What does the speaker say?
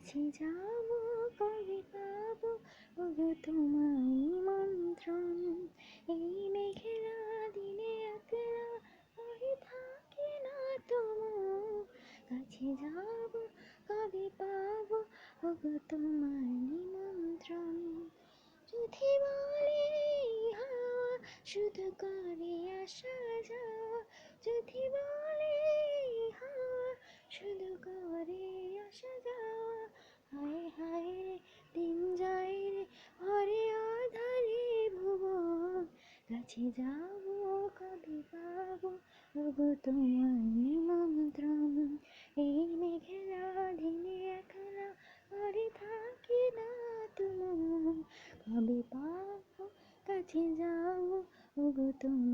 কাছে যাব কবে পাবো ওগো তোমার নিমন্ত্রণ। এই মেঘলা দিনে একলা হয়ে থাকি না তবু, কাছে যাব কবে পাবো ওগো তোমার নিমন্ত্রণ। যদি বলে হাওয়া শুধু করে আসা যাওয়া, যদি বলে হাওয়া শুধু করে আসা যাওয়া, হায় হায় রে দিন যায় রে ভরে আধারে ভুবন। কাছে যাব কবে পাবো ওগো তোমার নিমন্ত্রণ। এই মেঘলা দিনে একলা পড়ে থাকি না তুমুল, কবে পাবো কাছে যাবো ওগো তোমার